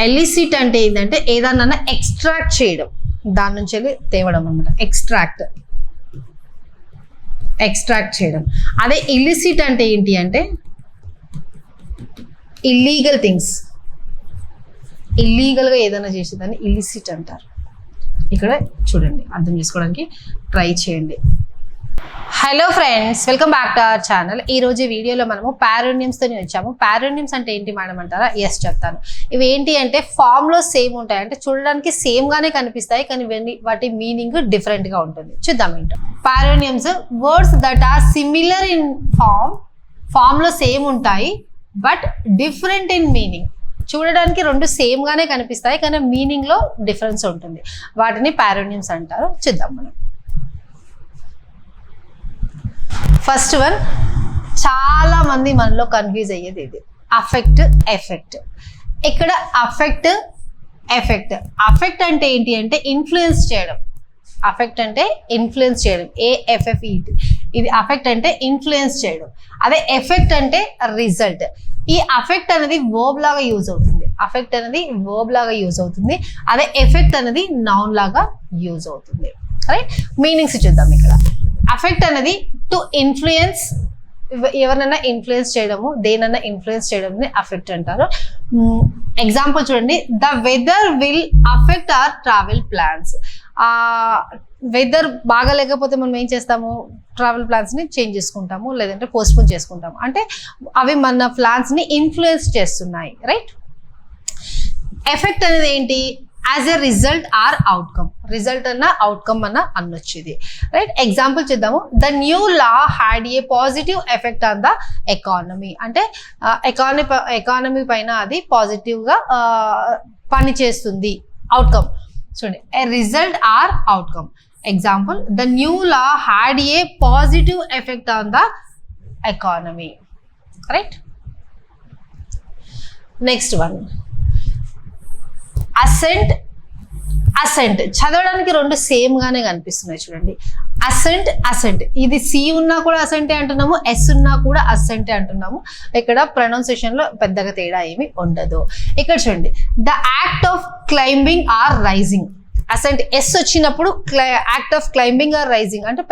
Illicit అంటే ఏంటంటే ఏదన్నా ఎక్స్ట్రాక్ట్ చేయడం, దాని నుంచి వెళ్ళి తేవడం అనమాట. ఎక్స్ట్రాక్ట్ చేయడం. అదే ఇల్లిసిట్ అంటే ఏంటి అంటే ఇల్లీగల్ థింగ్స్, ఇల్లీగల్గా ఏదైనా చేసేదాన్ని ఇల్లిసిట్ అంటారు. ఇక్కడ చూడండి, అర్థం చేసుకోవడానికి ట్రై చేయండి. Hello friends, welcome back to our channel. ఈ రోజు వీడియోలో మనము పారోనిమ్స్తో వచ్చాము. పారోనిమ్స్ అంటే ఏంటి మేడం అంటారా? ఎస్ చెప్తాను. ఇవి ఏంటి అంటే ఫామ్లో సేమ్ ఉంటాయి, అంటే చూడడానికి సేమ్గానే కనిపిస్తాయి, కానీ వాటి మీనింగ్ డిఫరెంట్గా ఉంటుంది. చూద్దాం ఏంటో. Paronyms words that are similar in ఫామ్లో సేమ్ ఉంటాయి బట్ డిఫరెంట్ ఇన్ మీనింగ్. చూడడానికి రెండు సేమ్గానే కనిపిస్తాయి కానీ మీనింగ్లో డిఫరెన్స్ ఉంటుంది. వాటిని పారోనిమ్స్ అంటారు. చూద్దాం మనం. ఫస్ట్ వన్, చాలా మంది మనలో కన్ఫ్యూజ్ అయ్యేది ఇది, అఫెక్ట్, ఎఫెక్ట్. ఇక్కడ అఫెక్ట్, ఎఫెక్ట్. అఫెక్ట్ అంటే ఏంటి అంటే ఇన్ఫ్లుయెన్స్ చేయడం. అఫెక్ట్ అంటే ఇన్ఫ్లుయెన్స్ చేయడం, AFFET. ఇది అఫెక్ట్ అంటే ఇన్ఫ్లుయెన్స్ చేయడం. అదే ఎఫెక్ట్ అంటే రిజల్ట్. ఈ అఫెక్ట్ అనేది వర్బ్ లాగా యూజ్ అవుతుంది. అఫెక్ట్ అనేది వర్బ్ లాగా యూజ్ అవుతుంది. అదే ఎఫెక్ట్ అనేది నౌన్ లాగా యూజ్ అవుతుంది. రైట్, మీనింగ్స్ చూద్దాం. ఇక్కడ అఫెక్ట్ అనేది టు ఇన్ఫ్లుయెన్స్, ఎవరినైనా ఇన్ఫ్లుయెన్స్ చేయడము, దేనైనా ఇన్ఫ్లుయెన్స్ చేయడం అఫెక్ట్ అంటారు. ఎగ్జాంపుల్ చూడండి, the weather will affect our travel plans. Weather బాగా లేకపోతే మనం ఏం చేస్తాము? ట్రావెల్ ప్లాన్స్ని చేంజ్ చేసుకుంటాము, లేదంటే పోస్ట్పోన్ చేసుకుంటాము. అంటే అవి మన ప్లాన్స్ని ఇన్ఫ్లుయెన్స్ చేస్తున్నాయి. రైట్. ఎఫెక్ట్ అనేది ఏంటి? As a result or outcome. Result అన్న అవుట్కమ్ అన్న అనొచ్చు ఇది. రైట్. ఎగ్జాంపుల్ చూద్దాము. The new law had a positive effect on the economy. అంటే ఎకానమీ పైన అది పాజిటివ్గా పనిచేస్తుంది. అవుట్కమ్ చూడండి, a result or outcome. Example, the new law had a positive effect on the economy. Right. Next one, ascent, ascent. చదవడానికి రెండు same గానే కనిపిస్తున్నాయి చూడండి. Assigned, assigned. ఇది సి ఉన్నా కూడా అసెంటే అంటున్నాము, ఎస్ ఉన్నా కూడా అసెంటే అంటున్నాము. ఇక్కడ ప్రొనౌన్సియేషన్ లో పెద్దగా తేడా ఏమి ఉండదు. ఇక్కడ చూడండి, the act of climbing or rising. Ascent S వచ్చినప్పుడు act of climbing or rising అంటే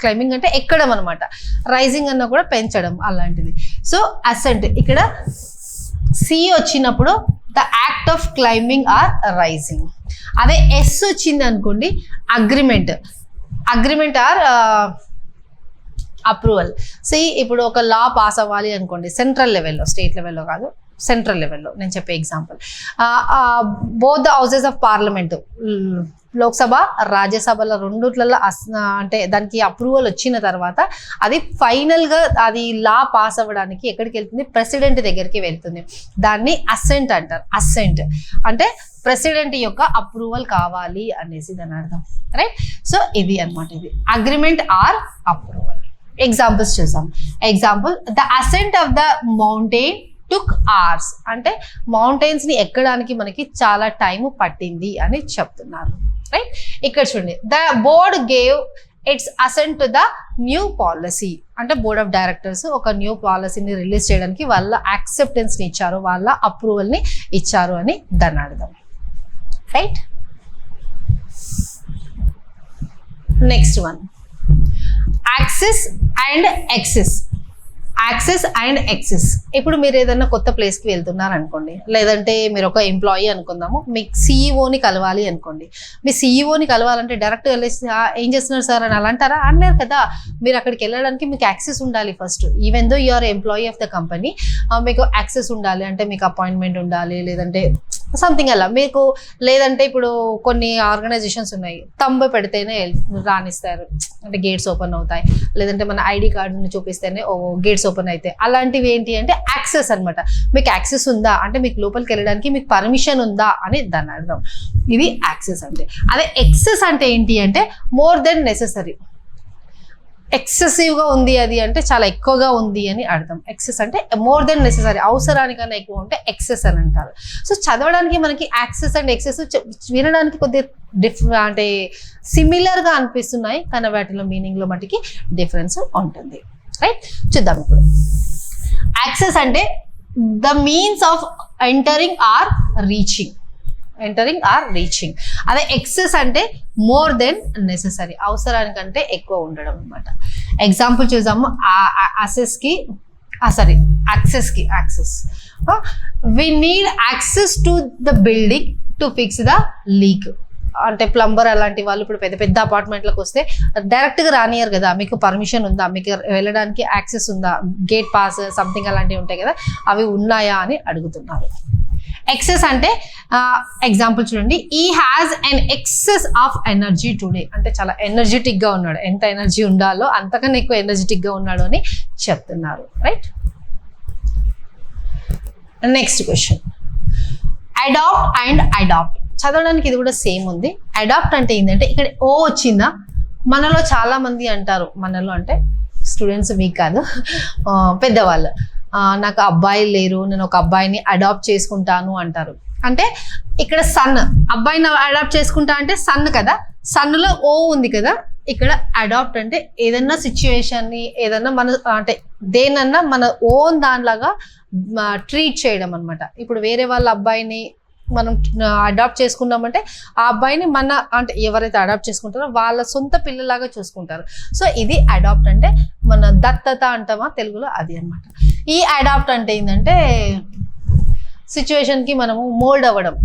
క్లైంబింగ్ అంటే ఎక్కడం అనమాట. రైజింగ్ అన్న కూడా పెంచడం అలాంటిది. So ascent. ఇక్కడ సి వచ్చినప్పుడు the act of climbing or rising. అదే ఎస్ వచ్చింది అనుకోండి, agreement, agreement or approval. So ఇప్పుడు ఒక లా పాస్ అవ్వాలి అనుకోండి, సెంట్రల్ లెవెల్లో, స్టేట్ లెవెల్లో కాదు, సెంట్రల్ లెవెల్లో. నేను చెప్పే example, both the houses of parliament, Lok Sabha రాజ్యసభల రెండుట్లలో అంటే దానికి అప్రూవల్ వచ్చిన తర్వాత అది ఫైనల్గా అది లా పాస్ అవ్వడానికి ఎక్కడికి వెళ్తుంది? ప్రెసిడెంట్ దగ్గరికి వెళ్తుంది. దాన్ని అసెంట్ అంటారు. అసెంట్ అంటే ప్రెసిడెంట్ యొక్క అప్రూవల్ కావాలి అనేసి దాని అర్థం. రైట్. సో ఇది అనమాట, ఇది అగ్రిమెంట్ ఆర్ అప్రూవల్. ఎగ్జాంపుల్స్ చూసాం. Example, the assent of the mountain took hours. అంటే మౌంటైన్స్ ని ఎక్కడానికి మనకి చాలా టైం పట్టింది అని చెప్తున్నారు. రైట్. ఇక్కడ చూడండి, the board gave its assent to the new policy. అంటే బోర్డ్ ఆఫ్ డైరెక్టర్స్ ఒక న్యూ పాలసీని రిలీజ్ చేయడానికి వాళ్ళ యాక్సెప్టెన్స్ ని ఇచ్చారు, వాళ్ళ అప్రూవల్ ని ఇచ్చారు అని దాని అర్థం. Right. Next one, access and excess. Access and excess. ఇప్పుడు మీరు ఏదైనా కొత్త ప్లేస్కి వెళ్తున్నారు అనుకోండి, లేదంటే మీరు ఒక ఎంప్లాయీ అనుకుందాము, మీకు సిఈఓని కలవాలి అనుకోండి. మీ సిఈఓని కలవాలంటే డైరెక్ట్ వెళ్ళేసి ఏం చేస్తున్నారు సార్ అని అలా అంటారా? అన్నారు కదా. మీరు అక్కడికి వెళ్ళడానికి మీకు యాక్సెస్ ఉండాలి first. Even though you are employee of the company, మీకు యాక్సెస్ ఉండాలి. అంటే మీకు అపాయింట్మెంట్ ఉండాలి, లేదంటే సంథింగ్ అలా మీకు. లేదంటే ఇప్పుడు కొన్ని ఆర్గనైజేషన్స్ ఉన్నాయి, తంబు పెడితేనే రానిస్తారు, అంటే గేట్స్ ఓపెన్ అవుతాయి. లేదంటే మన ఐడి కార్డుని చూపిస్తేనే గేట్స్ ఓపెన్ అవుతాయి. అలాంటివి ఏంటి అంటే యాక్సెస్ అనమాట. మీకు యాక్సెస్ ఉందా అంటే మీకు లోపలికి వెళ్ళడానికి మీకు పర్మిషన్ ఉందా అని దాని అర్థం. ఇది యాక్సెస్ అంటే. అదే ఎక్సెస్ అంటే ఏంటి అంటే మోర్ దెన్ నెసెసరీ. ఎక్సెసివ్గా ఉంది అది అంటే చాలా ఎక్కువగా ఉంది అని అర్థం. ఎక్సెస్ అంటే మోర్ దెన్ నెసెసరీ, అవసరానికన్నా ఎక్కువ ఉంటే ఎక్సెస్ అని అంటారు. సో చదవడానికి మనకి యాక్సెస్ అండ్ ఎక్సెస్ వినడానికి కొద్దిగా అంటే సిమిలర్గా అనిపిస్తున్నాయి, కానీ వాటిలో మీనింగ్లో మటుకి డిఫరెన్స్ ఉంటుంది. రైట్. చూద్దాం ఇప్పుడు. యాక్సెస్ అంటే the means of entering or reaching, entering or reaching. అదే ఎక్సెస్ అంటే మోర్ దెన్ నెసెసరీ, అవసరానికంటే ఎక్కువ ఉండడం అనమాట. ఎగ్జాంపుల్ చూద్దాము. Access. We need access to the building to fix the leak. అంటే ప్లంబర్ అలాంటి వాళ్ళు ఇప్పుడు పెద్ద పెద్ద అపార్ట్మెంట్లకు వస్తే డైరెక్ట్గా రానియరు కదా, మీకు పర్మిషన్ ఉందా, మీకు వెళ్ళడానికి యాక్సెస్ ఉందా, గేట్ పాస్ సంథింగ్ అలాంటివి ఉంటాయి కదా, అవి ఉన్నాయా అని అడుగుతున్నారు. ఎక్సెస్ అంటే ఎగ్జాంపుల్ చూడండి. ఈ has N excess of energy today, అంటే చాలా ఎనర్జెటిక్ గా ఉన్నాడు, ఎంత ఎనర్జీ ఉండాలో అంతకన్నా ఎక్కువ ఎనర్జెటిక్ గా ఉన్నాడు అని చెప్తున్నారు. Right. Next question, adapt and adopt. చదవడానికి ఇది కూడా సేమ్ ఉంది. అడాప్ట్ అంటే ఏంటంటే ఇక్కడ ఓ వచ్చిందా, మనలో చాలా మంది అంటారు, మనలో అంటే స్టూడెంట్స్ మీకు కాదు, పెద్దవాళ్ళు, నాకు అబ్బాయిలు లేరు, నేను ఒక అబ్బాయిని అడాప్ట్ చేసుకుంటాను అంటారు. అంటే ఇక్కడ సన్, అబ్బాయిని అడాప్ట్ చేసుకుంటా అంటే సన్ కదా, సన్లో ఓ ఉంది కదా. ఇక్కడ అడాప్ట్ అంటే ఏదన్నా సిచ్యువేషన్ని, ఏదన్నా మన అంటే దేనన్నా మన ఓన్ దానిలాగా ట్రీట్ చేయడం అనమాట. ఇప్పుడు వేరే వాళ్ళ అబ్బాయిని మనం అడాప్ట్ చేసుకున్నామంటే ఆ అబ్బాయిని మన అంటే ఎవరైతే అడాప్ట్ చేసుకుంటారో వాళ్ళ సొంత పిల్లలాగా చూసుకుంటారు. సో ఇది అడాప్ట్ అంటే మన దత్తత అంటామా తెలుగులో, అది అనమాట. ఈ అడాప్ట్ అంటే ఏంటంటే సిచ్యువేషన్కి మనము మోల్డ్ అవ్వడం,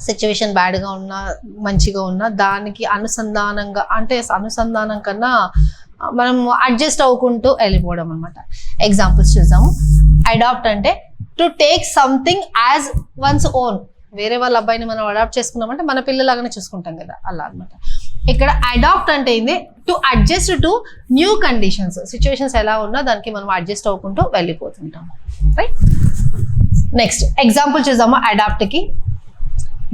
సిచ్యువేషన్ బ్యాడ్గా ఉన్నా మంచిగా ఉన్నా దానికి అనుసంధానంగా, అంటే అనుసంధానం కన్నా మనం అడ్జస్ట్ అవ్వుకుంటూ వెళ్ళిపోవడం అనమాట. ఎగ్జాంపుల్స్ చూద్దాము. అడాప్ట్ అంటే to take something as once own. వేరే వాళ్ళ అబ్బాయిని మనం అడాప్ట్ చేసుకున్నామంటే మన పిల్లలాగానే చూసుకుంటాం కదా, అలా అనమాట. ఇక్కడ అడాప్ట్ అంటే ఏంది, to adjust to new conditions. Situations ఎలా ఉన్నా దానికి మనం అడ్జస్ట్ అవ్వుకుంటూ వెళ్ళిపోతుంటాం. రైట్. నెక్స్ట్ ఎగ్జాంపుల్ చూద్దాము అడాప్ట్కి.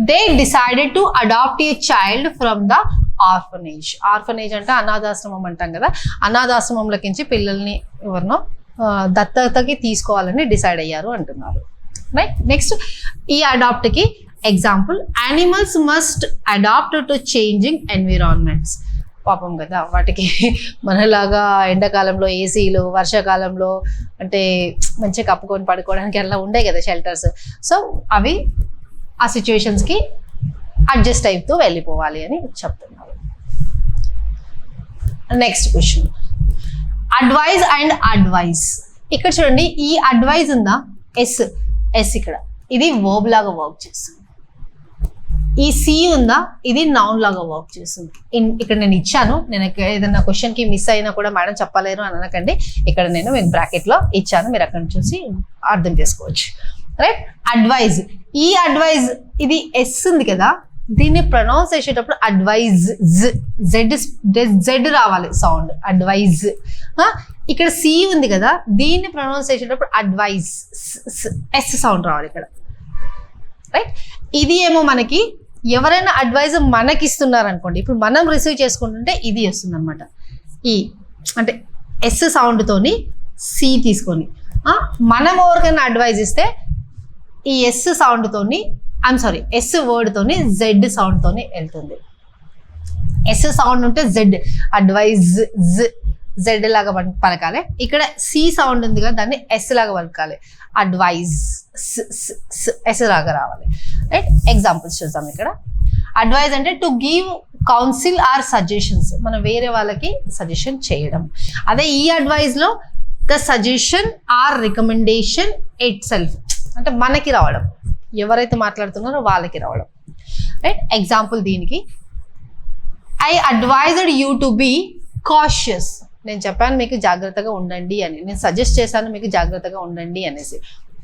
They decided to adapt a child from the orphanage. Orphanage అంటే అనాథాశ్రమం అంటాం కదా, అనాథాశ్రమంలోకించి పిల్లల్ని ఎవరినో దత్తతకి తీసుకోవాలని డిసైడ్ అయ్యారు అంటున్నారు. రైట్. నెక్స్ట్ ఈ అడాప్ట్కి example, animals must adapt to changing environments. పాపం కదా, వాటికి మనలాగా ఎండాకాలంలో ఏసీలు, వర్షాకాలంలో అంటే మంచిగా కప్పుకొని పడుకోవడానికి అలా ఉండే కదా షెల్టర్స్. సో అవి ఆ సిచ్యువేషన్స్కి అడ్జస్ట్ అవుతూ వెళ్ళిపోవాలి అని చెప్తున్నారు. Next question, advice and advise. ఇక్కడ చూడండి, ఈ అడ్వైజ్ ఉందా, ఎస్ ఇక్కడ ఇది వర్బ్ లాగా వర్క్ చేస్తుంది. ఈ సి ఉందా, ఇది నౌన్ లాగా వర్క్ చేస్తుంది. ఇక్కడ నేను ఇచ్చాను, నేను ఏదైనా క్వశ్చన్కి మిస్ అయినా కూడా మేడం చెప్పలేరు అని అనకండి, ఇక్కడ నేను మీకు బ్రాకెట్లో ఇచ్చాను, మీరు అక్కడ చూసి అర్థం చేసుకోవచ్చు. రైట్. అడ్వైజ్, ఈ అడ్వైజ్ ఇది ఎస్ ఉంది కదా, దీన్ని ప్రొనౌన్స్ చేసేటప్పుడు అడ్వైజ్, జెడ్ రావాలి సౌండ్, అడ్వైజ్. ఇక్కడ సి ఉంది కదా, దీన్ని ప్రొనౌన్స్ చేసేటప్పుడు అడ్వైజ్, ఎస్ సౌండ్ రావాలి ఇక్కడ. రైట్. ఇది ఏమో మనకి ఎవరైనా అడ్వైజ్ మనకి ఇస్తున్నారు అనుకోండి, ఇప్పుడు మనం రిసీవ్ చేసుకుంటుంటే ఇది వస్తుంది అనమాట. ఈ అంటే ఎస్ సౌండ్తోని సి తీసుకొని మనం ఎవరికైనా అడ్వైజ్ ఇస్తే ఈ ఎస్ సౌండ్తోని ఎస్ వర్డ్తోని జెడ్ సౌండ్తోని వెళ్తుంది. ఎస్ సౌండ్ ఉంటే జెడ్, అడ్వైజ్ జెడ్ లాగా పలకాలి. ఇక్కడ సి సౌండ్ ఉంది కదా, దాన్ని ఎస్ లాగా పలకాలి, అడ్వైజ్ ఎస్ లాగా రావాలి. రైట్. ఎగ్జాంపుల్స్ చూద్దాం. ఇక్కడ అడ్వైజ్ అంటే to give counsel or suggestions, మనం వేరే వాళ్ళకి సజెషన్ చేయడం. అదే ఈ అడ్వైజ్లో the suggestion or recommendation itself, అంటే మనకి రావడం, ఎవరైతే మాట్లాడుతున్నారో వాళ్ళకి రావడం. రైట్. ఎగ్జాంపుల్ దీనికి, I advised you to be cautious. నేను చెప్పాను మీకు జాగ్రత్తగా ఉండండి అని, నేను సజెస్ట్ చేశాను మీకు జాగ్రత్తగా ఉండండి అనేసి.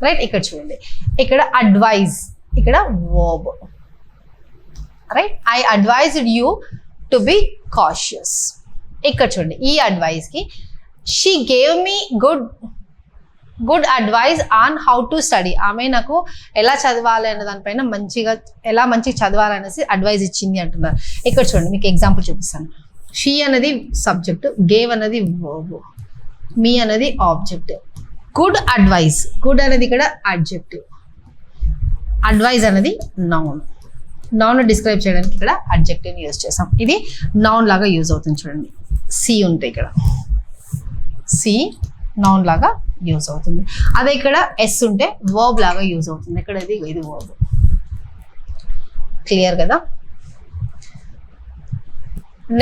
రైట్. ఇక్కడ చూడండి, ఇక్కడ అడ్వైజ్, ఇక్కడ verb. Right. I advised you to be cautious. ఇక్కడ చూడండి, ఈ అడ్వైజ్కి she gave me good advice on how to study. ఆమె నాకు ఎలా చదవాలి అనే దానిపైన మంచిగా చదవాలనేసి అడ్వైజ్ ఇచ్చింది అంటున్నారు. ఇక్కడ చూడండి, మీకు ఎగ్జాంపుల్ చూపిస్తాను. షీ అనేది సబ్జెక్ట్, గేవ్ అనేది వర్బ్, మీ అనేది ఆబ్జెక్ట్. గుడ్ అడ్వైజ్, గుడ్ అనేది ఇక్కడ అడ్జెక్టివ్, అడ్వైజ్ అనేది నౌన్. నౌన్ డిస్క్రైబ్ చేయడానికి ఇక్కడ అడ్జెక్టివ్ని యూజ్ చేసాం. ఇది నౌన్ లాగా యూజ్ అవుతుంది. చూడండి, సి ఉంటే ఇక్కడ సి నౌన్ లాగా యూజ్ అవుతుంది. అదే ఇక్కడ ఎస్ ఉంటే వర్బ్ లాగా యూజ్ అవుతుంది. ఇక్కడ ఇది వర్బ్. క్లియర్ కదా.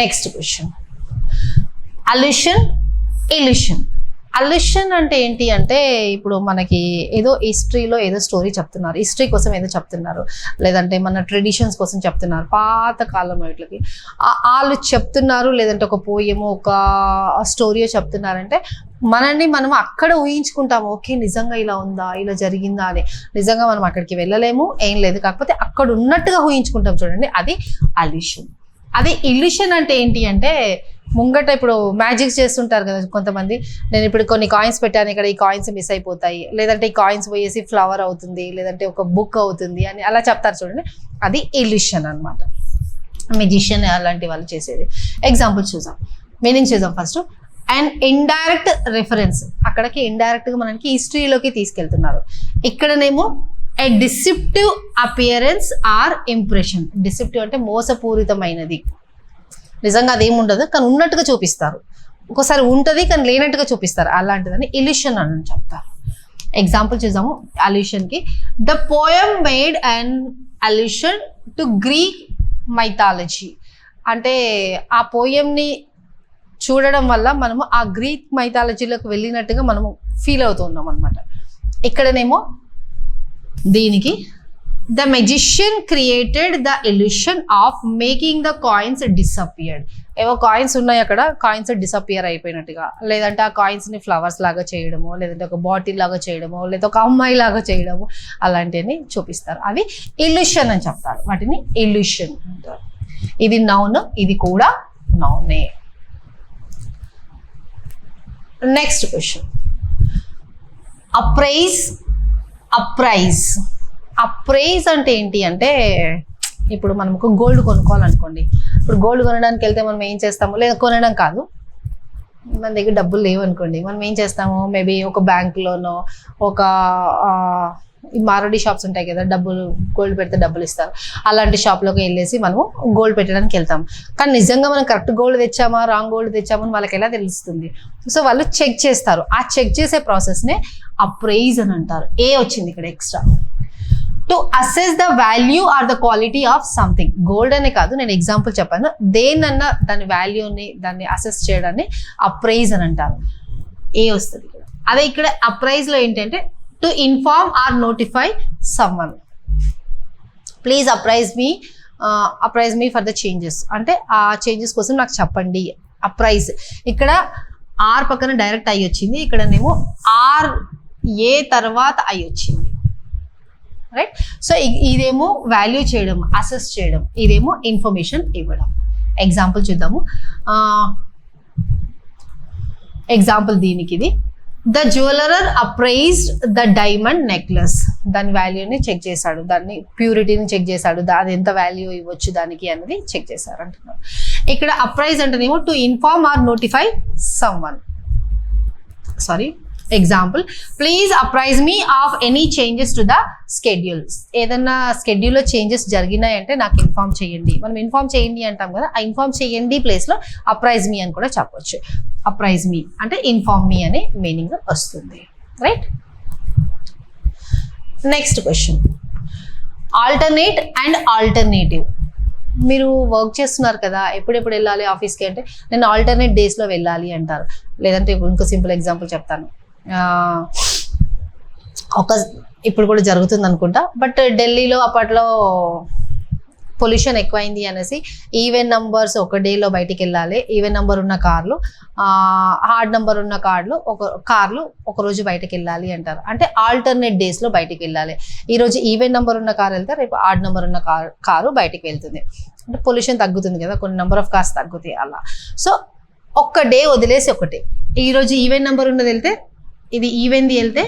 Next question, allusion, illusion. Allusion అంటే ఏంటి అంటే ఇప్పుడు మనకి ఏదో హిస్టరీలో ఏదో స్టోరీ చెప్తున్నారు, హిస్టరీ కోసం ఏదో చెప్తున్నారు, లేదంటే మన ట్రెడిషన్స్ కోసం చెప్తున్నారు, పాత కాలం వీటికి వాళ్ళు చెప్తున్నారు, లేదంటే ఒక పోయమో ఒక స్టోరీయో చెప్తున్నారంటే మనల్ని మనం అక్కడ ఊహించుకుంటాము, ఓకే నిజంగా ఇలా ఉందా, ఇలా జరిగిందా అని. నిజంగా మనం అక్కడికి వెళ్ళలేము, ఏం లేదు, కాకపోతే అక్కడ ఉన్నట్టుగా ఊహించుకుంటాం చూడండి, అది అల్యూషన్. అదే ఇల్యూషన్ అంటే ఏంటి అంటే ముంగట ఇప్పుడు మ్యాజిక్స్ చేస్తుంటారు కదా కొంతమంది, నేను ఇప్పుడు కొన్ని కాయిన్స్ పెట్టాను ఇక్కడ, ఈ కాయిన్స్ మిస్ అయిపోతాయి, లేదంటే ఈ కాయిన్స్ పోయేసి ఫ్లవర్ అవుతుంది, లేదంటే ఒక బుక్ అవుతుంది అని అలా చెప్తారు చూడండి, అది ఇల్యూషన్ అనమాట. మెజిషియన్ అలాంటి వాళ్ళు చేసేది. ఎగ్జాంపుల్ చూద్దాం, మీనింగ్ చూద్దాం ఫస్ట్. అండ్ ఇండైరెక్ట్ రెఫరెన్స్, అక్కడికి ఇండైరెక్ట్గా మనకి హిస్టరీలోకి తీసుకెళ్తున్నారు. ఇక్కడనేమో a deceptive appearance or impression. Deceptive అంటే మోసపూరితమైనది, నిజంగా అదేమి ఉండదు కానీ ఉన్నట్టుగా చూపిస్తారు, ఒక్కోసారి ఉంటుంది కానీ లేనట్టుగా చూపిస్తారు, అలాంటిదని ఇల్యూషన్ అని చెప్తారు. ఎగ్జాంపుల్ చూద్దాము అల్యూషన్కి. The poem made and allusion to Greek mythology. అంటే ఆ పోయంని చూడడం వల్ల మనము ఆ గ్రీక్ మైథాలజీలోకి వెళ్ళినట్టుగా మనము ఫీల్ అవుతున్నాం అనమాట. ఇక్కడనేమో దీనికి the magician created the illusion of making the coins disappeared. ఏవో కాయిన్స్ ఉన్నాయి అక్కడ, కాయిన్స్ డిసపియర్ అయిపోయినట్టుగా, లేదంటే ఆ కాయిన్స్ని ఫ్లవర్స్ లాగా చేయడము, లేదంటే ఒక బాటిల్ లాగా చేయడము, లేదా ఒక అమ్మాయి లాగా చేయడము, అలాంటివన్నీ చూపిస్తారు. అవి ఇల్యూషన్ అని చెప్తారు, వాటిని ఇల్యూషన్ అంటారు. ఇది నౌన్, ఇది కూడా నౌనే. Next question, appraise, appraise. Appraise అంటే ఏంటి అంటే ఇప్పుడు మనం ఒక గోల్డ్ కొనుక్కోవాలనుకోండి, ఇప్పుడు గోల్డ్ కొనడానికి వెళ్తే మనం ఏం చేస్తాము, లేదా కొనడం కాదు, మన దగ్గర డబ్బులు లేవు అనుకోండి, మనం ఏం చేస్తాము, మేబీ ఒక బ్యాంకులోనో ఒక ఈ మారోడి షాప్స్ ఉంటాయి కదా, డబ్బులు గోల్డ్ పెడితే డబ్బులు ఇస్తారు, అలాంటి షాప్లోకి వెళ్ళేసి మనము గోల్డ్ పెట్టడానికి వెళ్తాం. కానీ నిజంగా మనం కరెక్ట్ గోల్డ్ తెచ్చామా రాంగ్ గోల్డ్ తెచ్చామా అని వాళ్ళకి ఎలా తెలుస్తుంది? సో వాళ్ళు చెక్ చేస్తారు, ఆ చెక్ చేసే ప్రాసెస్నే అప్రైజ్ అని అంటారు. ఏ వచ్చింది ఇక్కడ extra. To assess the value or the quality of something. Gold అనే కాదు, నేను ఎగ్జాంపుల్ చెప్పాను, దేన్నన్నా దాని వాల్యూని దాన్ని అసెస్ చేయడాన్ని అప్రైజ్ అని అంటారు. ఏ వస్తుంది ఇక్కడ. అదే ఇక్కడ అప్రైజ్లో ఏంటంటే to inform or notify someone. Please apprise me for the changes, అంటే ఆ చేంజెస్ కోసం నాకు చెప్పండి. అప్రైజ్ ఇక్కడ ఆర్ పక్కన డైరెక్ట్ ఐ వచ్చింది, ఇక్కడనేమో ఆర్ ఏ తర్వాత ఐ వచ్చింది, రైట్. సో ఇదేమో వాల్యూ చేయడం, అసెస్ చేయడం, ఇదేమో ఇన్ఫర్మేషన్ ఇవ్వడం. ఎగ్జాంపుల్ చూద్దాము. ఎగ్జాంపుల్ దీనికి ఇది, the jeweller appraised the diamond necklace. దాని వాల్యూని చెక్ చేశాడు, దాన్ని ప్యూరిటీని చెక్ చేశాడు, అది ఎంత వాల్యూ ఇవ్వచ్చు దానికి అనేది చెక్ చేశారు అంటున్నారు. ఇక్కడ అప్రైజ్ అంటేనేమో to inform or notify someone. Sorry, example, please apprise me of any changes to the schedules. ఏదన్నా స్కెడ్యూల్లో చేంజెస్ జరిగినాయంటే నాకు ఇన్ఫార్మ్ చేయండి. మనం ఇన్ఫార్మ్ చేయండి అంటాం కదా, ఆ ఇన్ఫార్మ్ చేయండి ప్లేస్లో అప్రైజ్ మీ అని కూడా చెప్పవచ్చు. అప్రైజ్ మీ అంటే ఇన్ఫార్మ్ మీ అనే మీనింగ్ వస్తుంది, right. Next question, alternate and alternative. మీరు వర్క్ చేస్తున్నారు కదా, ఎప్పుడెప్పుడు వెళ్ళాలి ఆఫీస్కి అంటే నేను ఆల్టర్నేట్ డేస్లో వెళ్ళాలి అంటారు. లేదంటే ఇంకో సింపుల్ ఎగ్జాంపుల్ చెప్తాను. ఇప్పుడు కూడా జరుగుతుంది అనుకుంటా, బట్ ఢిల్లీలో అప్పట్లో పొల్యూషన్ ఎక్కువైంది అనేసి ఈవెన్ నంబర్స్ ఒక డేలో బయటికి వెళ్ళాలి, ఈవెన్ నంబర్ ఉన్న కార్లు, హార్డ్ నంబర్ ఉన్న కార్లు ఒక రోజు బయటకు వెళ్ళాలి అంటారు. అంటే ఆల్టర్నేట్ డేస్లో బయటికి వెళ్ళాలి. ఈరోజు ఈవెన్ నంబర్ ఉన్న కారు వెళ్తే రేపు హార్డ్ నంబర్ ఉన్న కారు బయటికి వెళ్తుంది. అంటే పొల్యూషన్ తగ్గుతుంది కదా, కొన్ని నెంబర్ ఆఫ్ కార్స్ తగ్గుతాయి అలా. సో ఒక్క డే వదిలేసి ఒకటి, ఈరోజు ఈవెన్ నెంబర్ ఉన్నది వెళ్తే ఇది ఈవెన్ది వెళ్తే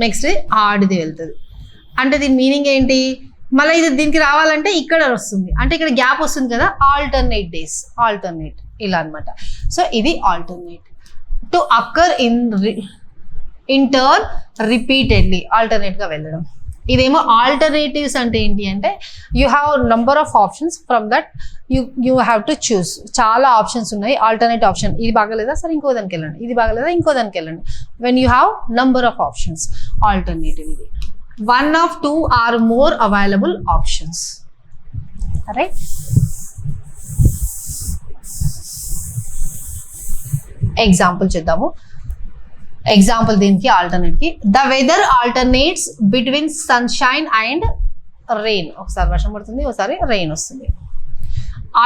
నెక్స్ట్ డే హార్డ్ది వెళ్తుంది. అంటే దీని మీనింగ్ ఏంటి, మళ్ళీ ఇది దీనికి రావాలంటే ఇక్కడ వస్తుంది, అంటే ఇక్కడ గ్యాప్ వస్తుంది కదా, ఆల్టర్నేట్ డేస్, ఆల్టర్నేట్ ఇలా అనమాట. సో ఇది alternate. To occur in turn repeatedly, ఆల్టర్నేట్గా వెళ్ళడం. ఇదేమో ఆల్టర్నేటివ్స్ అంటే ఏంటి అంటే you have number of options, from that you have to choose. చాలా ఆప్షన్స్ ఉన్నాయి, ఆల్టర్నేట్ ఆప్షన్, ఇది బాగలేదా సరే ఇంకో దానికి వెళ్ళండి, ఇది బాగలేదా ఇంకో దానికి వెళ్ళండి. When you have number of options, alternative. ఇది one of two or more available options. Right. Example చూద్దాము. ఎగ్జాంపుల్ దీనికి ఆల్టర్నేట్కి, the weather alternates between sunshine and rain. ఒకసారి వర్షం పడుతుంది, ఒకసారి రెయిన్ వస్తుంది.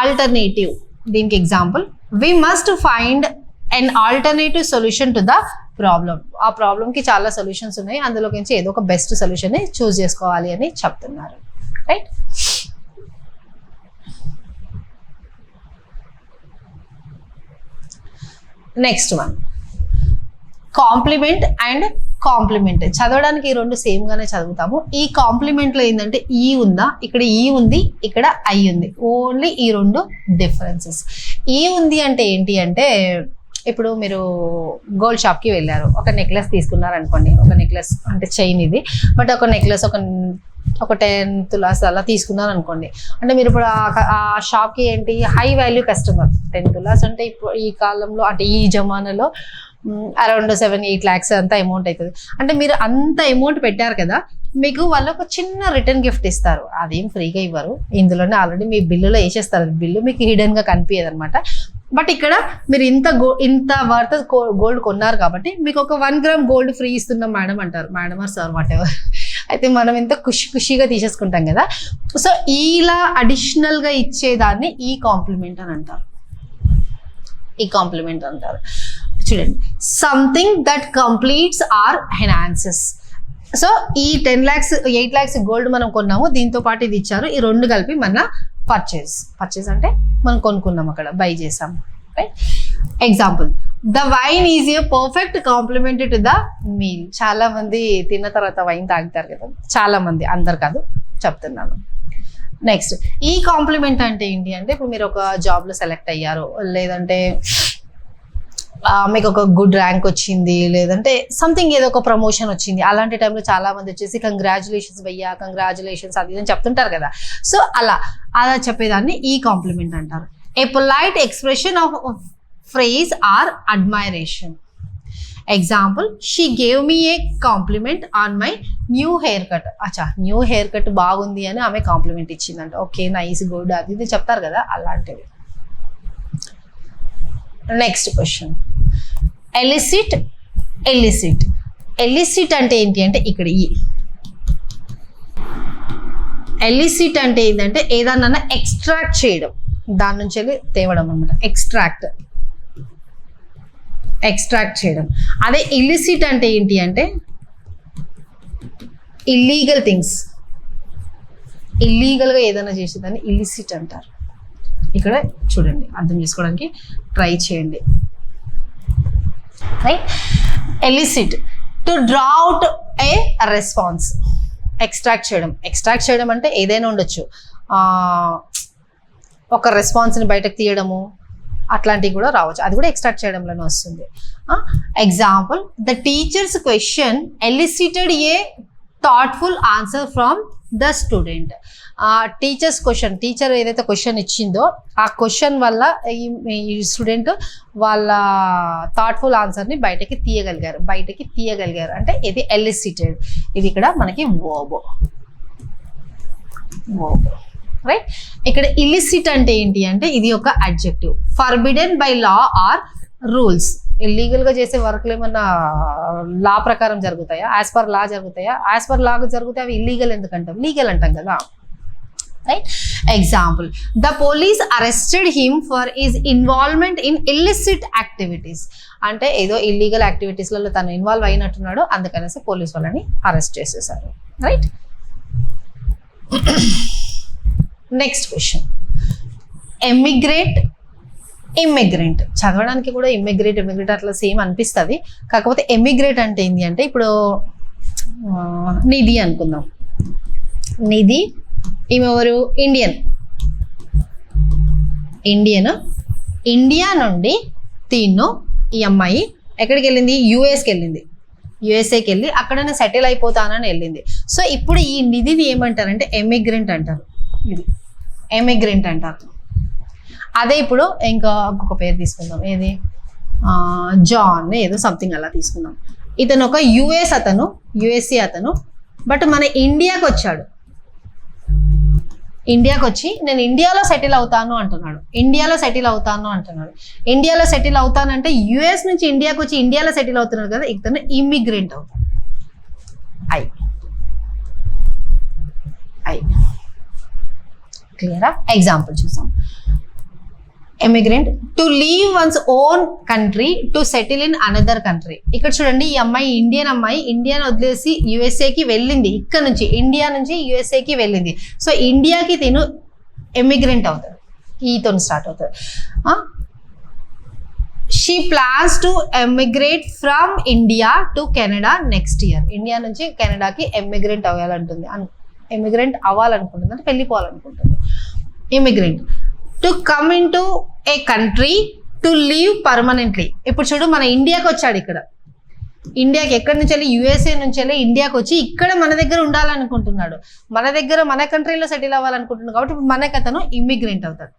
ఆల్టర్నేటివ్ దీనికి example, we must find an alternative solution to the problem. ఆ ప్రాబ్లంకి చాలా సొల్యూషన్స్ ఉన్నాయి, అందులో నుంచి ఏదో ఒక బెస్ట్ సొల్యూషన్ చూస్ చేసుకోవాలి అని చెప్తున్నారు. Right. Next one, complement and complement. చదవడానికి ఈ రెండు సేమ్ గానే చదువుతాము. ఈ కాంప్లిమెంట్ లో ఏంటంటే ఈ ఉందా, ఇక్కడ ఈ ఉంది, ఇక్కడ ఐ ఉంది, ఓన్లీ ఈ రెండు డిఫరెన్సెస్. ఈ ఉంది అంటే ఏంటి అంటే, ఇప్పుడు మీరు గోల్డ్ షాప్కి వెళ్ళారు, ఒక నెక్లెస్ తీసుకున్నారు అనుకోండి, ఒక నెక్లెస్ అంటే చైన్ ఇది, బట్ ఒక నెక్లెస్ ఒక 10 తులాస్ అలా తీసుకున్నారు అనుకోండి, అంటే మీరు ఇప్పుడు ఆ షాప్కి ఏంటి హై వాల్యూ కస్టమర్. 10 తులాస్ అంటే ఇప్పుడు ఈ కాలంలో అంటే ఈ జమానాలో అరౌండ్ 7-8 lakhs అంత అమౌంట్ అవుతుంది. అంటే మీరు అంత అమౌంట్ పెట్టారు కదా, మీకు వాళ్ళు ఒక చిన్న రిటర్న్ గిఫ్ట్ ఇస్తారు. అదేం ఫ్రీగా ఇవ్వరు, ఇందులోనే ఆల్రెడీ మీ బిల్లులో వేసేస్తారు. బిల్లు మీకు హిడెన్ గా కనిపించదు అనమాట. బట్ ఇక్కడ మీరు ఇంత వర్త్ గోల్డ్ కొన్నారు కాబట్టి మీకు ఒక 1 gram గోల్డ్ ఫ్రీ ఇస్తున్నాం మేడం అంటారు, madam or sir whatever. అయితే మనం ఎంత ఖుషిగా తీసేసుకుంటాం కదా. సో ఇలా అడిషనల్ గా ఇచ్చేదాన్ని ఈ కాంప్లిమెంట్ అని అంటారు. ఈ కాంప్లిమెంట్ అంటారు. చూడండి, something that completes or enhances. So ఈ 10 lakhs 8 lakhs గోల్డ్ మనం కొన్నాము, దీంతో పాటు ఇది ఇచ్చారు, ఈ రెండు కలిపి మన పర్చేస్ అంటే మనం కొనుక్కున్నాం, అక్కడ బై చేసాం. Right. Example, the wine is a perfect complement to the meal. చాలా మంది తిన్న తర్వాత వైన్ తాగుతారు కదా, చాలా మంది, అందరు కాదు చెప్తున్నాను. నెక్స్ట్, ఈ కాంప్లిమెంట్ అంటే ఏంటి అంటే, ఇప్పుడు మీరు ఒక జాబ్లో సెలెక్ట్ అయ్యారు, లేదంటే మీకు ఒక గుడ్ ర్యాంక్ వచ్చింది, లేదంటే సంథింగ్ ఏదో ఒక ప్రమోషన్ వచ్చింది, అలాంటి టైంలో చాలా మంది వచ్చేసి కంగ్రాచులేషన్స్ భయ్యా, కంగ్రాచులేషన్స్ అది అని చెప్తుంటారు కదా. సో అలా చెప్పేదాన్ని ఈ కాంప్లిమెంట్ అంటారు. A polite expression of phrase or admiration. Example, she gave me a compliment on my new haircut. అచ్చా, న్యూ హెయిర్ కట్ బాగుంది అని ఆమె కాంప్లిమెంట్ ఇచ్చిందంట. ఓకే, నైస్, గుడ్, అది ఇది చెప్తారు కదా, అలాంటివి. Next question, illicit. ఎలిసిట్ అంటే ఏంటి అంటే, ఇక్కడ ఈ ఎలిసిట్ అంటే ఏంటంటే ఏదన్నా ఎక్స్ట్రాక్ట్ చేయడం, దాని నుంచి వెళ్ళి తేవడం అనమాట. ఎక్స్ట్రాక్ట్ చేయడం. అదే ఇల్లిసిట్ అంటే ఏంటి అంటే ఇల్లీగల్ థింగ్స్, ఇల్లీగల్గా ఏదైనా చేసేదాన్ని ఇల్లిసిట్ అంటారు. ఇక్కడ చూడండి, అర్థం చేసుకోవడానికి ట్రై చేయండి. Right. Illicit, to draw out A response. Extract చేయడం అంటే ఏదైనా ఉండొచ్చు, ఒక రెస్పాన్స్ని బయటకు తీయడము, అట్లాంటివి కూడా రావచ్చు, అది కూడా ఎక్స్ట్రాక్ట్ చేయడంలోనే వస్తుంది. Example, the teachers question elicited A thoughtful answer from the student. Teachers question, teacher ఏదైతే క్వశ్చన్ ఇచ్చిందో ఆ క్వశ్చన్ వల్ల ఈ స్టూడెంట్ వాళ్ళ థాట్ఫుల్ ఆన్సర్ని బయటకి తీయగలిగారు అంటే ఇది ఎలిసిటెడ్. ఇది ఇక్కడ మనకి వర్బ్. రైట్. ఇక్కడ ఇలిసిట్ అంటే ఏంటి అంటే ఇది ఒక adjective. Forbidden by law or rules. Illegal గా చేసే వర్క్లు ఏమన్నా లా ప్రకారం జరుగుతాయా, యాజ్ పర్ లా జరుగుతాయా? యాజ్ పర్ లా జరిగితే అవి ఇల్లీగల్ ఎందుకంటాం, లీగల్ అంటాం కదా. Right. Example, the police arrested him for his involvement in illicit activities. అంటే ఏదో ఇల్లీగల్ యాక్టివిటీస్లలో తను ఇన్వాల్వ్ అయినట్టున్నాడు, అందుకనేసి పోలీస్ వాళ్ళని అరెస్ట్ చేసేసారు. రైట్. Next question, immigrant. చదవడానికి కూడా ఇమ్మిగ్రేట్ అట్లా సేమ్ అనిపిస్తుంది, కాకపోతే ఎమిగ్రేట్ అంటే ఏంటి అంటే, ఇప్పుడు నిధి అనుకుందాం. నిధి ఈమె ఎవరు? ఇండియా నుండి తీను ఈ అమ్మాయి ఎక్కడికి వెళ్ళింది? యుఎస్ఏకి వెళ్ళి అక్కడనే సెటిల్ అయిపోతానని వెళ్ళింది. సో ఇప్పుడు ఈ నిధిని ఏమంటారంటే ఎమిగ్రెంట్ అంటారు. ఇది ఎమిగ్రెంట్ అంటారు. అదే ఇప్పుడు ఇంకొక పేరు తీసుకుందాం, ఏది జాన్ ఏదో సంథింగ్ అలా తీసుకుందాం. ఇతను ఒక యుఎస్ఏ అతను, బట్ మన ఇండియాకి వచ్చాడు. ఇండియాకి వచ్చి నేను ఇండియాలో సెటిల్ అవుతాను అంటున్నాడు. ఇండియాలో సెటిల్ అవుతానంటే యుఎస్ నుంచి ఇండియాకి వచ్చి ఇండియాలో సెటిల్ అవుతున్నాడు కదా, ఇతను ఇమ్మిగ్రెంట్ అవుతాడు. ఐ క్లియరా? ఎగ్జాంపుల్ చూసాం. Emigrant to leave once own country to settle in another country. ఇక్కడ చూడండి, ఈ అమ్మాయి ఇండియాని వదిలేసి యుఎస్ఏకి వెళ్ళింది. ఇక్కడ నుంచి ఇండియా నుంచి యుఎస్ఏకి వెళ్ళింది. సో ఇండియాకి తిను ఎమిగ్రెంట్ అవుతాడు, ఈతో స్టార్ట్ అవుతాడు. She plans to emigrate from India to Canada next year. India నుంచి కెనడాకి ఎమిగ్రెంట్ అవ్వాలనుకుంటుంది, అంటే వెళ్ళిపోవాలనుకుంటుంది. Immigrant to come in to a country to leave permanently. ఇప్పుడు చూడు, మన ఇండియాకి వచ్చాడు. ఇక్కడ ఇండియాకి ఎక్కడి నుంచి వెళ్ళి, యుఎస్ఏ నుంచి వెళ్ళి ఇండియాకి వచ్చి ఇక్కడ మన దగ్గర ఉండాలనుకుంటున్నాడు, మన కంట్రీలో సెటిల్ అవ్వాలనుకుంటున్నాడు. కాబట్టి ఇప్పుడు మనకి అతను ఇమ్మిగ్రెంట్ అవుతాడు.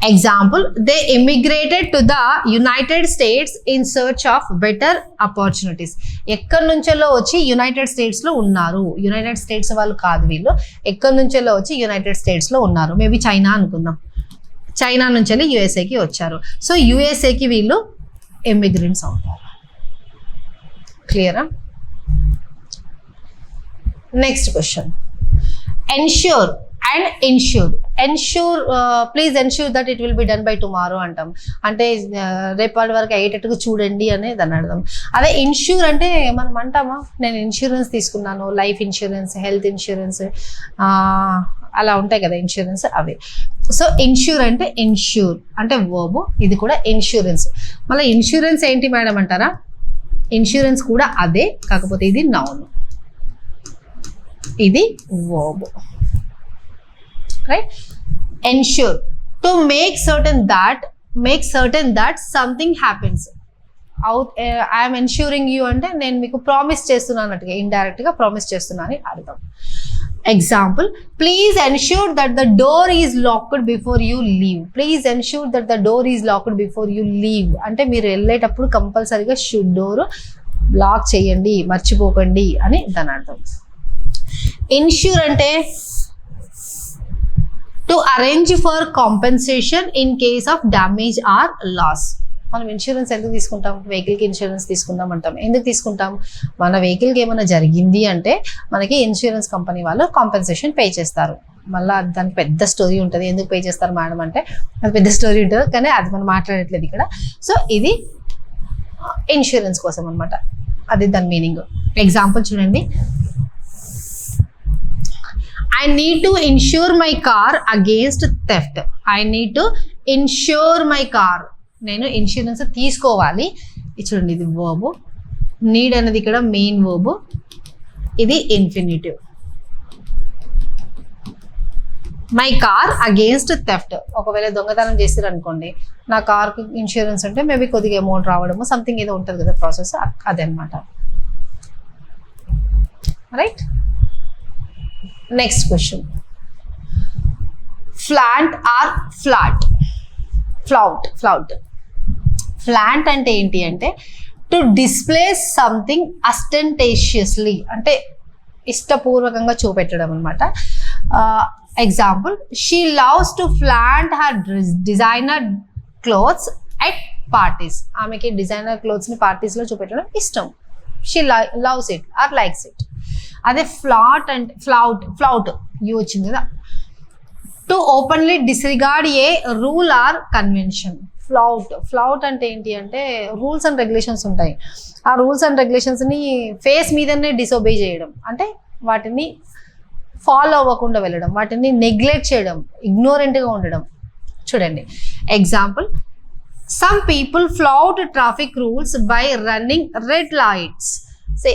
Example, they immigrated to the United States in search of better opportunities. ఎక్కడి నుంచెల్లో వచ్చి యునైటెడ్ స్టేట్స్ లో ఉన్నారు. యునైటెడ్ స్టేట్స్ వాళ్ళు కాదు వీళ్ళు, ఎక్కడి నుంచెల్లో వచ్చి యునైటెడ్ స్టేట్స్ లో ఉన్నారు. మేబీ చైనా అనుకుందాం. చైనా నుంచి వెళ్ళి యుఎస్ఏకి వచ్చారు. సో యుఎస్ఏకి వీళ్ళు ఎమిగ్రెంట్స్ అవుతారు. క్లియరా? Next question. Ensure and insure. Please ensure that it will be done by tomorrow అంటాం. అంటే రేపటి వరకు అయ్యేటట్టుగా చూడండి అని దాన్ని అర్థం. అదే ఇన్ష్యూర్ అంటే మనం అంటామా, నేను ఇన్సూరెన్స్ తీసుకున్నాను, లైఫ్ ఇన్సూరెన్స్, హెల్త్ ఇన్సూరెన్స్, అలా ఉంటాయి కదా ఇన్సూరెన్స్, అవి. సో ఇన్ష్యూర్ అంటే వర్బ్, ఇది కూడా ఇన్సూరెన్స్. మళ్ళీ ఇన్సూరెన్స్ ఏంటి మేడం అంటారా? ఇన్సూరెన్స్ కూడా అదే, కాకపోతే ఇది నౌన్, ఇది verb. Right? Ensure, to make certain that something happens. I am ensuring you అంటే నేను మీకు ప్రామిస్ చేస్తున్నానట్టుగా, ఇండైరెక్ట్ గా ప్రామిస్ చేస్తున్నానని అర్థం. Example, please ensure that the door is locked before you leave. అంటే మీరు వెళ్ళేటప్పుడు కంపల్సరీగా డోర్ లాక్ చేయండి, మర్చిపోకండి అని దాని అర్థం. ఇన్ష్యూర్ అంటే to arrange for compensation in case of damage or loss. మనం ఇన్సూరెన్స్ ఎందుకు తీసుకుంటాం? వెహికల్కి ఇన్సూరెన్స్ తీసుకుందాం అంటాం. ఎందుకు తీసుకుంటాం? మన వెహికల్కి ఏమైనా జరిగింది అంటే మనకి ఇన్సూరెన్స్ కంపెనీ వాళ్ళు కాంపెన్సేషన్ పే చేస్తారు. మళ్ళీ దానికి పెద్ద స్టోరీ ఉంటుంది, ఎందుకు పే చేస్తారు మేడం అంటే అది పెద్ద స్టోరీ ఉంటుంది, కానీ అది మనం మాట్లాడట్లేదు ఇక్కడ. సో ఇది ఇన్సూరెన్స్ కోసం అనమాట, అది దాని మీనింగ్. ఎగ్జాంపుల్ చూడండి. I need to insure my car against theft. నేను ఇన్సూరెన్స్ తీసుకోవాలి. చూడండి, ఇది వర్బ్. నీడ్ అనేది ఇక్కడ మెయిన్ వర్బ్, ఇది infinitive. My car against theft. ఒకవేళ దొంగతనం చేసిరు అనుకోండి, నా కార్కి ఇన్సూరెన్స్ ఉంటే మేబీ కొద్దిగా అమౌంట్ రావడము సంథింగ్ ఏదో ఉంటుంది కదా ప్రాసెస్, అదనమాట. Right? Next question. Flaunt or flat. Flaunt అంటే ఏంటి అంటే టు డిస్ప్లే సంథింగ్ అస్టెంటేషియస్లీ, అంటే ఇష్టపూర్వకంగా చూపెట్టడం అనమాట. Example, she loves to flaunt her designer clothes at parties. ఆమెకి డిజైనర్ క్లోత్స్ని పార్టీస్లో చూపెట్టడం ఇష్టం. She loves it or likes it. అదే ఫ్లాట్ అంటే ఫ్లౌట్ యూ వచ్చింది కదా. To openly disregard A rule or convention. Flout అంటే ఏంటి అంటే రూల్స్ అండ్ రెగ్యులేషన్స్ ఉంటాయి, ఆ రూల్స్ అండ్ రెగ్యులేషన్స్ని ఫేస్ మీదనే డిసోబే చేయడం, అంటే వాటిని ఫాలో అవ్వకుండా వెళ్ళడం, వాటిని నెగ్లెక్ట్ చేయడం, ఇగ్నోరెంట్గా ఉండడం. చూడండి example, some people flout traffic rules by running red lights. Say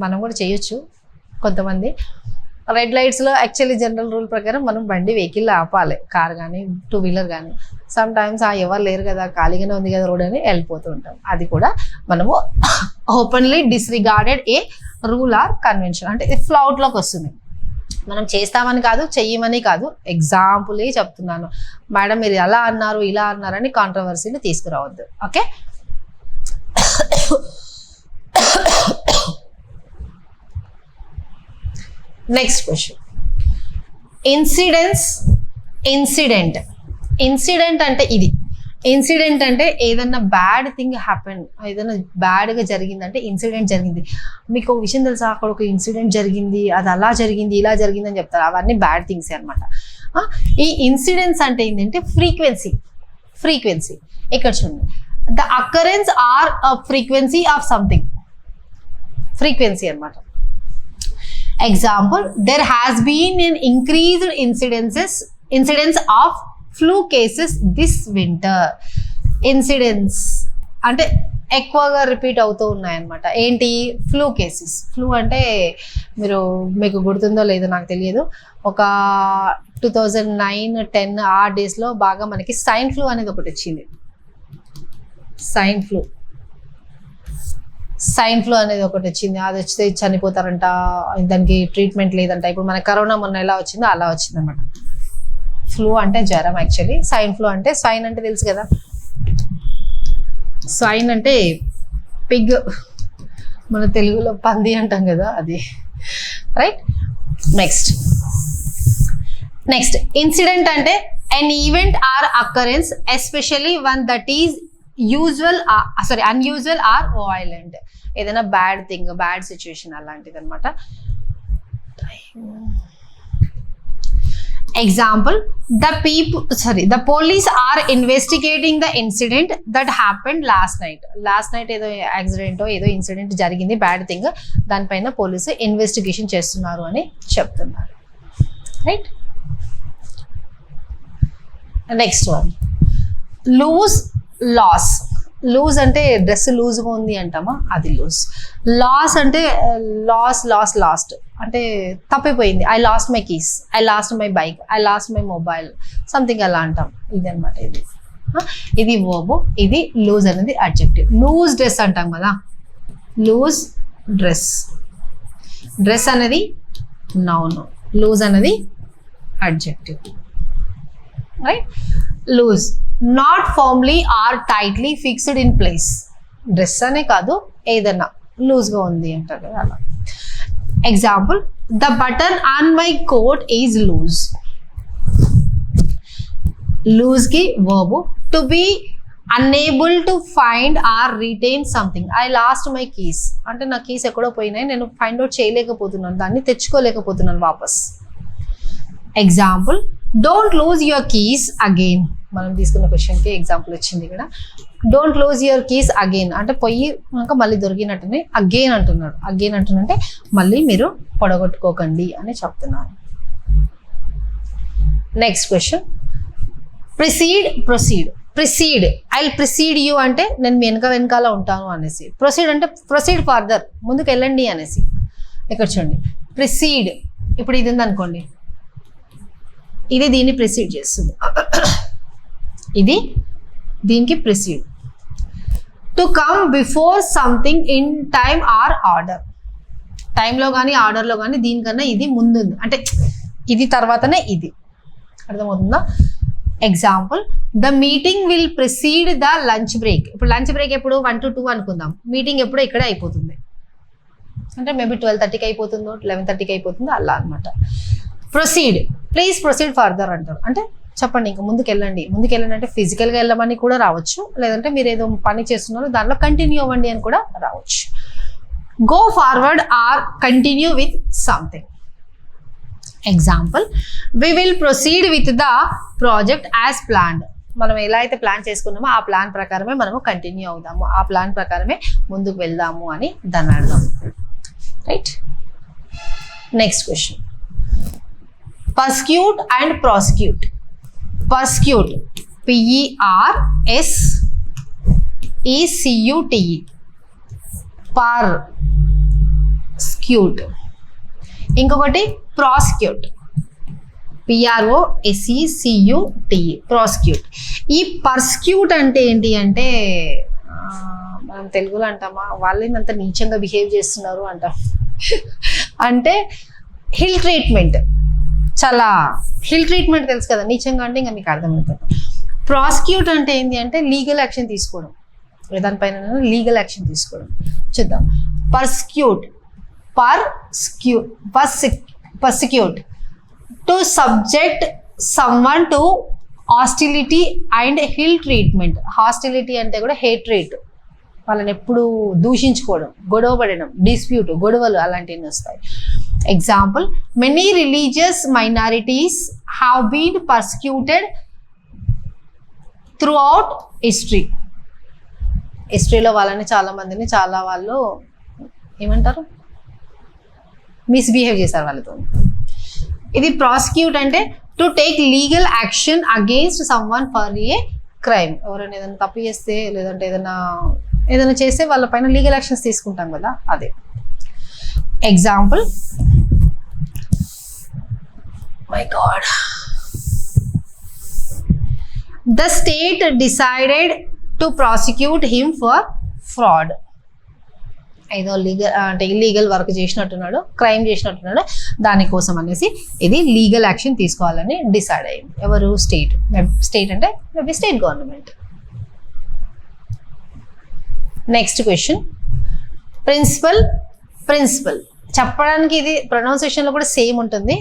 మనం కూడా చేయొచ్చు. కొంతమంది రెడ్ లైట్స్లో యాక్చువల్లీ జనరల్ రూల్ ప్రకారం మనం వెహికల్ ఆపాలి, కార్ కానీ టూ వీలర్ కానీ. సమ్ టైమ్స్ ఎవరు లేరు కదా, ఖాళీగానే ఉంది కదా రోడ్ అని వెళ్ళిపోతూ ఉంటాం. అది కూడా మనము openly disregarded A rule or convention, అంటే ఫ్లౌట్లోకి వస్తుంది. మనం చేస్తామని కాదు, చెయ్యమని కాదు, ఎగ్జాంపులే చెప్తున్నాను. మేడం మీరు అలా అన్నారు ఇలా అన్నారని కాంట్రవర్సీని తీసుకురావద్దు. ఓకే? నెక్స్ట్ క్వశ్చన్, ఇన్సిడెంట్ అంటే ఇది. ఇన్సిడెంట్ అంటే ఏదన్నా బ్యాడ్ థింగ్ హ్యాపెన్, ఏదైనా బ్యాడ్గా జరిగిందంటే ఇన్సిడెంట్ జరిగింది. మీకు ఒక విషయం తెలుసా, అక్కడ ఒక ఇన్సిడెంట్ జరిగింది, అది అలా జరిగింది ఇలా జరిగింది అని చెప్తారు, అవన్నీ బ్యాడ్ థింగ్స్ అనమాట. ఈ ఇన్సిడెంట్స్ అంటే ఏంటంటే ఫ్రీక్వెన్సీ. ఇక్కడ చూడండి, the occurrence or frequency of something, frequency అనమాట. Example, there has been an increased incidence of flu cases this winter. Incidents అంటే ఎక్కువగా రిపీట్ అవుతూ ఉన్నాయన్నమాట. ఏంటి? Flu cases. ఫ్లూ అంటే మీకు గుర్తుందో లేదో నాకు తెలియదు, ఒక 2009-10 ఆ డేస్లో బాగా మనకి స్వైన్ ఫ్లూ అనేది ఒకటి వచ్చింది. స్వైన్ ఫ్లూ అనేది ఒకటి వచ్చింది. అది వస్తే చనిపోతారంట, దానికి ట్రీట్మెంట్ లేదంట. ఇప్పుడు మన కరోనా మొన్న ఎలా వచ్చిందో అలా వచ్చింది అనమాట. ఫ్లూ అంటే జ్వరం యాక్చువల్లీ. స్వైన్ ఫ్లూ అంటే, స్వైన్ అంటే తెలుసు కదా, స్వైన్ అంటే పిగ్, మన తెలుగులో పంది అంటాం కదా, అది. రైట్. నెక్స్ట్ ఇన్సిడెంట్ అంటే an event or occurrence, especially one that is unusual or violent. ఏదైనా బ్యాడ్ థింగ్, బ్యాడ్ సిచ్యువేషన్ అలాంటిది అనమాట. Example, the police are investigating the incident that happened last night. ఏదో యాక్సిడెంట్, ఏదో ఇన్సిడెంట్ జరిగింది, bad thing, దానిపైన police investigation చేస్తున్నారు అని చెప్తున్నారు. రైట్. నెక్స్ట్ వన్, లూజ్ అంటే డ్రెస్ లూజ్గా ఉంది అంటామా, అది లూజ్. లాస్ అంటే లాస్ట్ అంటే తప్పిపోయింది. I lost my keys, I lost my bike, I lost my mobile, something అలా అంటాం. ఇది అనమాట. ఇది వర్బ్, ఇది లూజ్ అనేది అడ్జెక్టివ్. లూజ్ డ్రెస్ అంటాం కదా, లూజ్ డ్రెస్ అనేది నౌన్, లూజ్ అనేది adjective. Right. Loose, not firmly or tightly fixed in place. Dress అనే కాదు, ఏదన్నా లూజ్గా ఉంది అంటారు కదా అలా. Example, the button on my coat is loose. లూజ్కి verb, to be unable to find or retain something. I lost my keys అంటే నా కీస్ ఎక్కడో పోయినాయి, నేను ఫైండ్ అవుట్ చేయలేకపోతున్నాను, దాన్ని తెచ్చుకోలేకపోతున్నాను వాపస్. Example, don't lose your keys again. మనం తీసుకున్న క్వశ్చన్కి ఎగ్జాంపుల్ వచ్చింది ఇక్కడ. Don't lose your keys again అంటే పోయి ఇంకా మళ్ళీ దొరికినట్టునే అగైన్ అంటున్నాడు. అగైన్ అంటున్నంటే మళ్ళీ మీరు పొడగొట్టుకోకండి అని చెప్తున్నారు. Next question, precede. I will precede you అంటే నేను మీ వెనకాల ఉంటాను అనేసి. ప్రొసీడ్ అంటే ప్రొసీడ్ ఫర్దర్, ముందుకు వెళ్ళండి అనేసి. ఇక్కడ చూడండి, ప్రిసీడ్. ఇప్పుడు ఇది ఉందనుకోండి, ఇది దీన్ని ప్రిసీడ్ చేస్తుంది, ఇది దీనికి precede. To come before something in time or order. టైంలో కానీ ఆర్డర్లో కానీ దీనికన్నా ఇది ముందుంది అంటే ఇది తర్వాతనే ఇది. అర్థమవుతుందా? Example, the meeting will precede the lunch break. ఇప్పుడు లంచ్ బ్రేక్ ఎప్పుడు 1 to 2 అనుకుందాం, మీటింగ్ ఎప్పుడో ఇక్కడే అయిపోతుంది అంటే మేబీ 12:30కి అయిపోతుందో 11:30కి అయిపోతుందో అలా అనమాట. ప్రొసీడ్, ప్లీజ్ ప్రొసీడ్ ఫర్దర్ అంటారు అంటే చెప్పండి ఇంకా ముందుకెళ్ళండి అంటే ఫిజికల్గా వెళ్ళమని కూడా రావచ్చు, లేదంటే మీరు ఏదో పని చేస్తున్నారు దానిలో కంటిన్యూ అవ్వండి అని కూడా రావచ్చు. Go forward or continue with something. Example, we will proceed with the project as planned. మనం ఎలా అయితే ప్లాన్ చేసుకున్నామో ఆ ప్లాన్ ప్రకారమే మనము కంటిన్యూ అవుదాము, ఆ ప్లాన్ ప్రకారమే ముందుకు వెళ్దాము అని దాన్ని అర్థం. Right. Next question, persecute and prosecute. Persecute, PERSECUTE, persecute. ఇంకొకటి ప్రాసిక్యూట్, PROSECUTE, ప్రాసిక్యూట్. ఈ పర్స్క్యూట్ అంటే ఏంటి అంటే మనం తెలుగులో అంటామా, వాళ్ళేంత నీచంగా బిహేవ్ చేస్తున్నారు అంటాం అంటే హిల్ ట్రీట్మెంట్. చాలా హిల్ ట్రీట్మెంట్ తెలుసు కదా, నీచంగా అంటే ఇంకా మీకు అర్థమవుతుంది. ప్రాసిక్యూట్ అంటే ఏంటి అంటే లీగల్ యాక్షన్ తీసుకోవడం, దానిపైన లీగల్ యాక్షన్ తీసుకోవడం. చూద్దాం. persecute, to subject someone to hostility and ill treatment. Hostility అంటే కూడా హేట్రేట్, వాళ్ళని ఎప్పుడు దూషించుకోవడం, గొడవ పడడం, డిస్ప్యూట్, గొడవలు అలాంటివి వస్తాయి. Example, many religious minorities have been persecuted throughout హిస్టరీలో వాళ్ళని చాలా మందిని చాలా వాళ్ళు ఏమంటారు, మిస్బిహేవ్ చేశారు వాళ్ళతో. ఇది ప్రాసిక్యూట్ అంటే to take legal action against someone for a crime. ఎవరైనా ఏదైనా తప్పు చేస్తే లేదంటే ఏదైనా చేస్తే వాళ్ళ పైన లీగల్ యాక్షన్స్ తీసుకుంటాం కదా, అదే. Example, my god, the state decided to prosecute him for fraud. ఏదో లీగల్ అంటే ఇల్లీగల్ వర్క్ చేసినట్టున్నాడు, క్రైమ్ చేసినట్టున్నాడు, దానికోసం అనేసి ఇది లీగల్ యాక్షన్ తీసుకోవాలని డిసైడ్ అయ్యింది. ఎవరు? స్టేట్. స్టేట్ అంటే maybe state government. Next question, principal చెప్పడానికి ఇది ప్రొనౌన్సియేషన్లో కూడా సేమ్ ఉంటుంది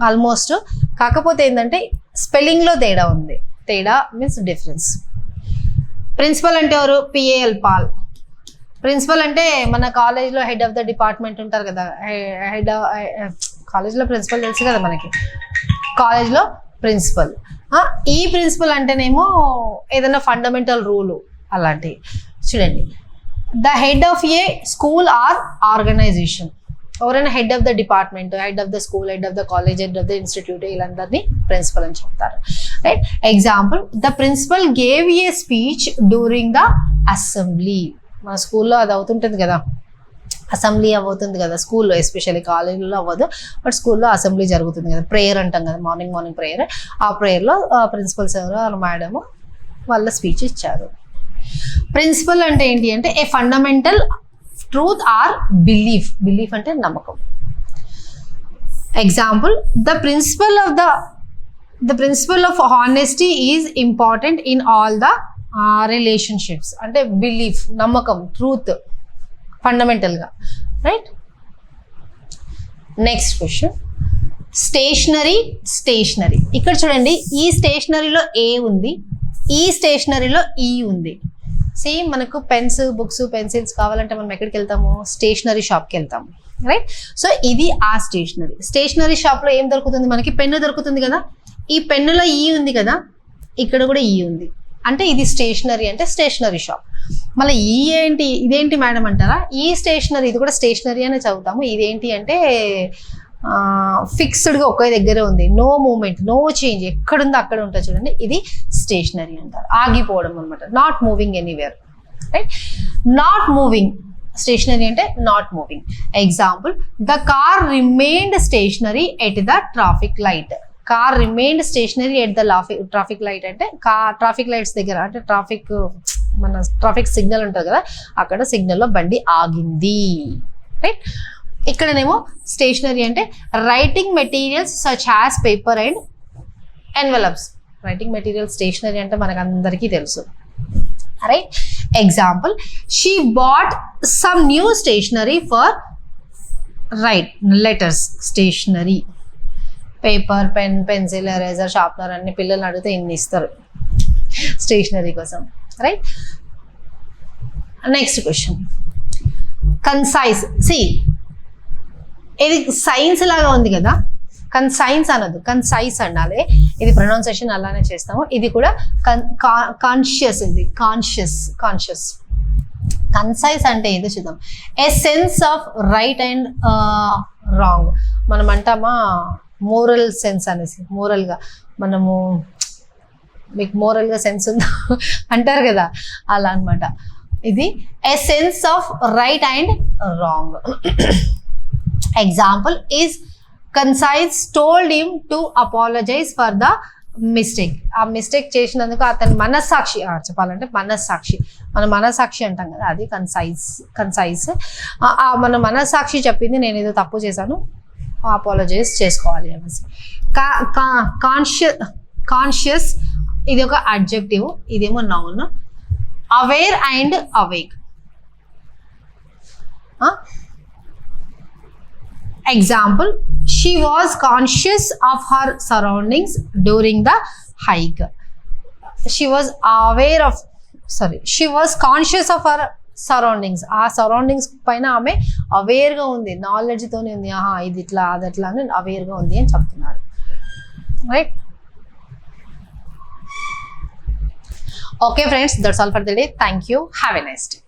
ఆల్మోస్ట్, కాకపోతే ఏంటంటే స్పెల్లింగ్లో తేడా ఉంది. తేడా మీన్స్ డిఫరెన్స్. ప్రిన్సిపల్ అంటే ఎవరు? PAL, Paul. ప్రిన్సిపల్ అంటే మన కాలేజ్లో హెడ్ ఆఫ్ ద డిపార్ట్మెంట్ ఉంటారు కదా, కాలేజ్లో ప్రిన్సిపల్ తెలుసు కదా మనకి, కాలేజ్లో ప్రిన్సిపల్. ఈ ప్రిన్సిపల్ అంటేనేమో ఏదైనా ఫండమెంటల్ రూలు అలాంటివి. చూడండి, the head of a school or organization. ఎవరైనా head of the department, head of the school, head of the college, head of the institute, వీళ్ళందరినీ ప్రిన్సిపల్ అని చెప్తారు. Right. Example, the principal gave a speech during the assembly. మన స్కూల్లో అది అవుతుంటుంది కదా, assembly అవుతుంది కదా స్కూల్లో, ఎస్పెషల్లీ కాలేజీలో అవ్వదు, బట్ స్కూల్లో అసెంబ్లీ జరుగుతుంది కదా, ప్రేయర్ అంటాం కదా, మార్నింగ్ ప్రేయర్. ఆ ప్రేయర్లో ప్రిన్సిపల్ సార్ మేడము వాళ్ళ స్పీచ్ ఇచ్చారు. ప్రిన్సిపల్ అంటే ఏంటి అంటే a fundamental truth or belief అంటే నమ్మకం. Example, the principle of honesty is important in all the relationships. అంటే బిలీఫ్, నమ్మకం, ట్రూత్ ఫండమెంటల్గా. రైట్. Next question, stationary. ఇక్కడ చూడండి, ఈ స్టేషనరీలో ఏ ఉంది, ఈ స్టేషనరీలో ఈ ఉంది. సేమ్ మనకు పెన్స్, బుక్స్, పెన్సిల్స్ కావాలంటే మనం ఎక్కడికి వెళ్తాము? స్టేషనరీ షాప్కి వెళ్తాము. రైట్. సో ఇది ఆ స్టేషనరీ షాప్లో ఏం దొరుకుతుంది మనకి? పెన్ను దొరుకుతుంది కదా, ఈ పెన్నులో ఈ ఉంది కదా, ఇక్కడ కూడా ఈ ఉంది, అంటే ఇది స్టేషనరీ, అంటే స్టేషనరీ షాప్. మళ్ళీ ఇదేంటి మేడం అంటారా? ఈ స్టేషనరీ, ఇది కూడా స్టేషనరీ అనే చదువుతాము. ఇదేంటి అంటే ఫిక్స్డ్గా ఒకే దగ్గరే ఉంది, నో మూమెంట్, నో చేంజ్, ఎక్కడుందో అక్కడ ఉంటుంది చూడండి, ఇది స్టేషనరీ అంటారు. ఆగిపోవడం అనమాట, not moving anywhere. Right. Not moving, stationary అంటే not moving. Example, the car remained stationary at the traffic light. Car remained stationary at the traffic light అంటే ట్రాఫిక్ లైట్స్ దగ్గర, అంటే మన ట్రాఫిక్ సిగ్నల్ ఉంటుంది కదా, అక్కడ సిగ్నల్లో బండి ఆగింది. రైట్. ఇక్కడనేమో స్టేషనరీ అంటే writing materials such as paper and envelopes. Writing materials stationery అంటే మనకు అందరికీ తెలుసు. Right. Example, she bought some new stationery for write letters. Stationery, paper, pen, pencil, eraser, sharpener అన్ని పిల్లల్ని అడిగితే ఇన్ని ఇస్తారు స్టేషనరీ కోసం. రైట్. Next question, concise. ఇది సైన్స్ లాగా ఉంది కదా, కన్సైన్స్ అనదు, కన్సైజ్ అనాలి. ఇది ప్రొనౌన్సియేషన్ అలానే చేస్తాము. ఇది కూడా కాన్షియస్. ఇది కాన్షియస్. కన్సైజ్ అంటే ఏదో చూద్దాం. A sense of right and wrong. మనం అంటామా మోరల్ సెన్స్ అనేసి, మోరల్గా మనము, మీకు మోరల్గా సెన్స్ ఉందా అంటారు కదా, అలా అనమాట. ఇది a sense of right and wrong. Example is Concise told him to apologize for the mistake. ఆ మిస్టేక్ చేసినందుకు అతని మనస్సాక్షి, చెప్పాలంటే మనస్సాక్షి, మన మనస్సాక్షి అంటాం కదా, అది కన్సైజ్. మన మనస్సాక్షి చెప్పింది నేను ఏదో తప్పు చేశాను, అపాలజైజ్ చేసుకోవాలి అనేసి. కాన్షియస్ ఇది ఒక అడ్జెక్టివ్, ఇదేమో noun. Aware and awake. Example, she was conscious of her surroundings during the hike. She was conscious of her surroundings. ఆ సరౌండింగ్స్ పైన ఆమె అవేర్గా ఉంది, నాలెడ్జ్తోనే ఉంది. ఆహా, ఇది ఇట్లా అది అట్లా అని అవేర్గా ఉంది అని చెప్తున్నారు. Right? Okay friends, that's all for the day. Thank you. Have a nice day.